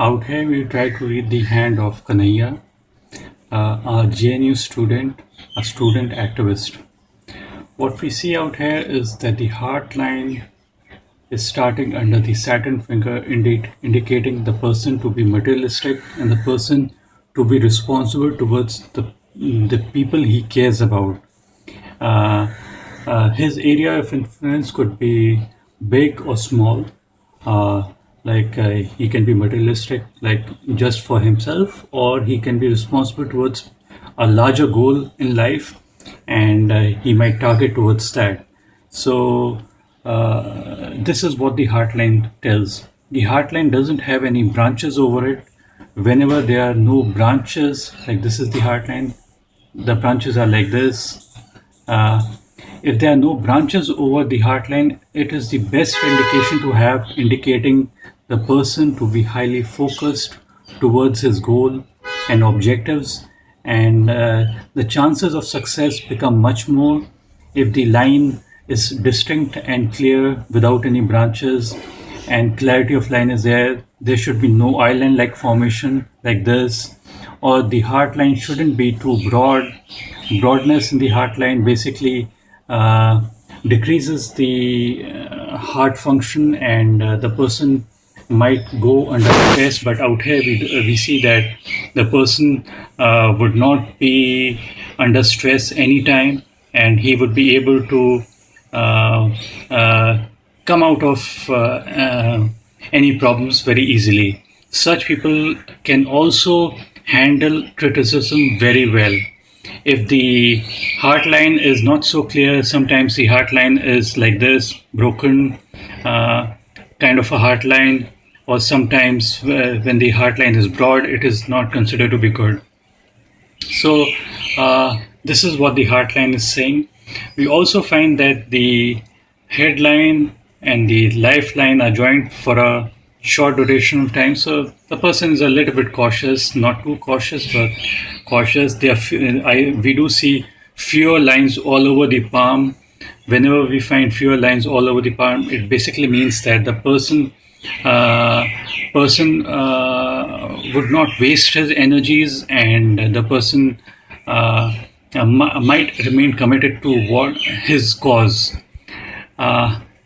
Out here, we try to read the hand of Kanhaiya, a JNU student, a student activist. What we see out here is that the heart line is starting under the Saturn finger, indicating the person to be materialistic and the person to be responsible towards the people he cares about. Uh, his area of influence could be big or small. Uh, he can be materialistic, like just for himself, or he can be responsible towards a larger goal in life, and he might target towards that. So this is what the heartline tells. The heartline doesn't have any branches over it. Whenever there are no branches, like this is the heartline, the branches are like this. Uh, if there are no branches over the heartline, it is the best indication to have, indicating the person to be highly focused towards his goal and objectives, and the chances of success become much more if the line is distinct and clear without any branches, and clarity of line is there. There should be no island like formation like this, or the heart line shouldn't be too broad. Broadness in the heart line basically decreases the heart function, and the person might go under stress. But out here we see that the person would not be under stress anytime, and he would be able to uh, uh, come out of any problems very easily. Such people can also handle criticism very well. If the heart line is not so clear, sometimes the heart line is like this, broken, uh, kind of a heart line, or sometimes when the heart line is broad, it is not considered to be good. So this is what the heart line is saying. We also find that the headline and the lifeline are joined for a short duration of time. So the person is a little bit cautious, not too cautious, but cautious. We do see fewer lines all over the palm. Whenever we find fewer lines all over the palm, it basically means that the person would not waste his energies, and the person might remain committed to what his cause.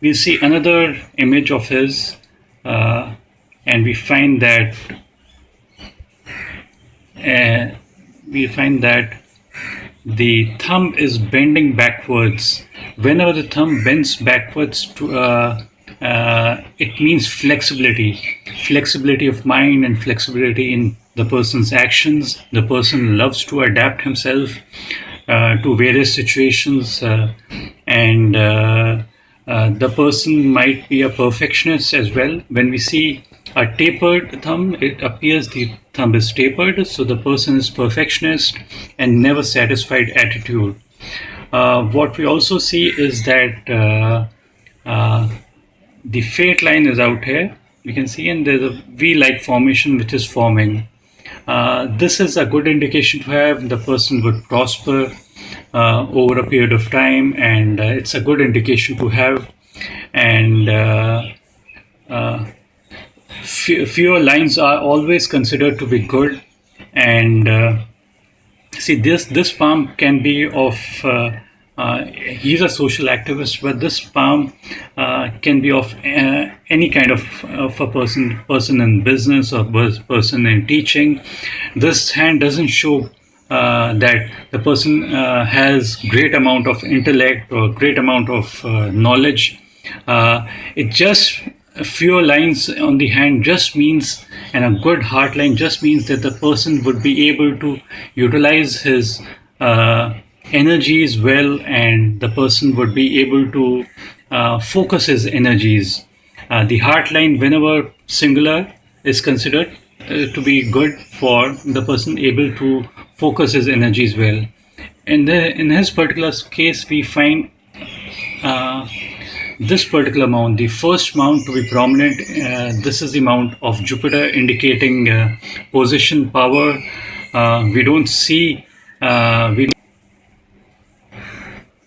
We see another image of his, and uh, we find that the thumb is bending backwards. Whenever the thumb bends backwards, it means flexibility of mind and flexibility in the person's actions. The person loves to adapt himself to various situations, and the person might be a perfectionist as well. When we see a tapered thumb, it appears the thumb is tapered, so the person is perfectionist and never satisfied attitude. What we also see is that the fate line is out here. You can see, and there's a V-like formation which is forming. This is a good indication to have. The person would prosper over a period of time, and it's a good indication to have. And fewer lines are always considered to be good. And see, this palm can be of he's a social activist, but this palm can be of any kind of a person in business or person in teaching. This hand doesn't show that the person has great amount of intellect or great amount of knowledge. It just fewer lines on the hand just means, and a good heart line just means that the person would be able to utilize his energies well, and the person would be able to focus his energies. The heart line, whenever singular, is considered to be good for the person able to focus his energies well. In his particular case, we find this particular mount, the first mount to be prominent. This is the mount of Jupiter, indicating position, power. We don't see,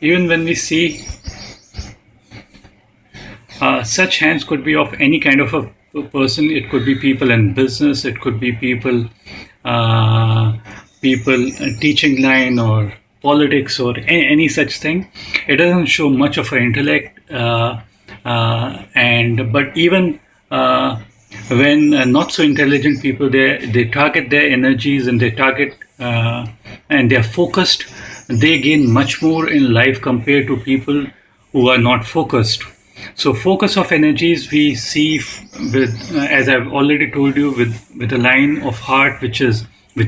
even when we see such hands could be of any kind of a person. It could be people in business. It could be uh, people teaching line or politics or any such thing. It doesn't show much of an intellect, and but even when not so intelligent people, they target their energies and they target and they're focused. They gain much more in life compared to people who are not focused. So focus of energies we see with, as I've already told you, with a line of heart which is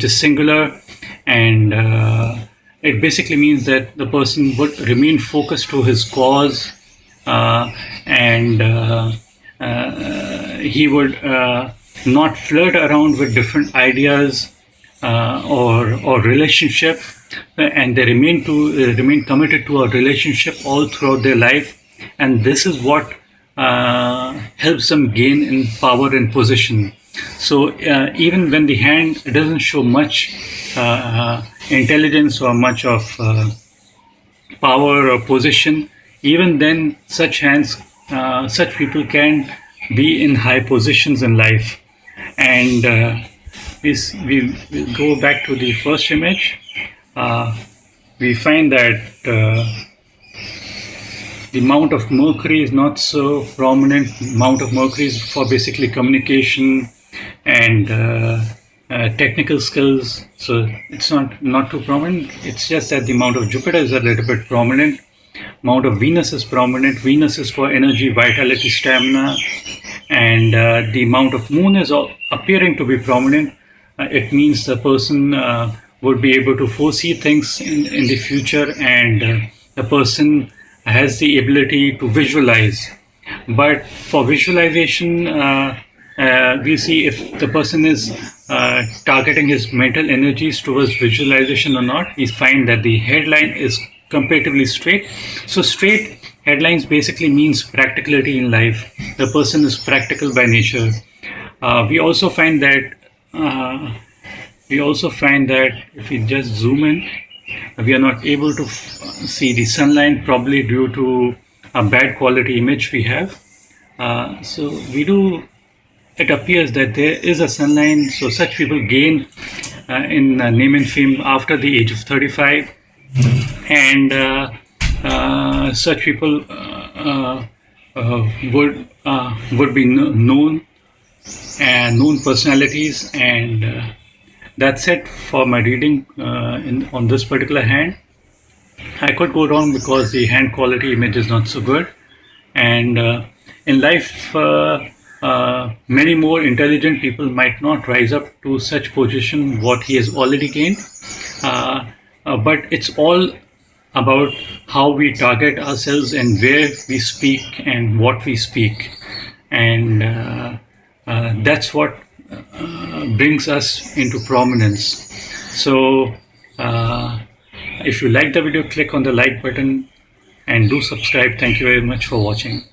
singular, and it basically means that the person would remain focused to his cause, and he would not flirt around with different ideas or relationship, and they remain committed to a relationship all throughout their life, and this is what helps them gain in power and position. So even when the hand doesn't show much intelligence or much of power or position, even then such hands, such people can be in high positions in life. And we go back to the first image. We find that the Mount of Mercury is not so prominent. Mount of Mercury is for basically communication and technical skills, so it's not too prominent. It's just that the Mount of Jupiter is a little bit prominent. Mount of Venus is prominent. Venus is for energy, vitality, stamina, and the Mount of Moon is appearing to be prominent. It means the person would be able to foresee things in the future, and the person has the ability to visualize. But for visualization, we see if the person is targeting his mental energies towards visualization or not. We find that the headline is comparatively straight. So straight headlines basically means practicality in life. The person is practical by nature. We also find that if we just zoom in, we are not able to see the sunlight, probably due to a bad quality image we have. So it appears that there is a sunlight. So such people gain in name and fame after the age of 35, and such people would be known personalities. And that's it for my reading on this particular hand. I could go wrong because the hand quality image is not so good. And in life, many more intelligent people might not rise up to such position what he has already gained. But it's all about how we target ourselves and where we speak and what we speak. And that's what brings us into prominence. So if you like the video, click on the like button and do subscribe. Thank you very much for watching.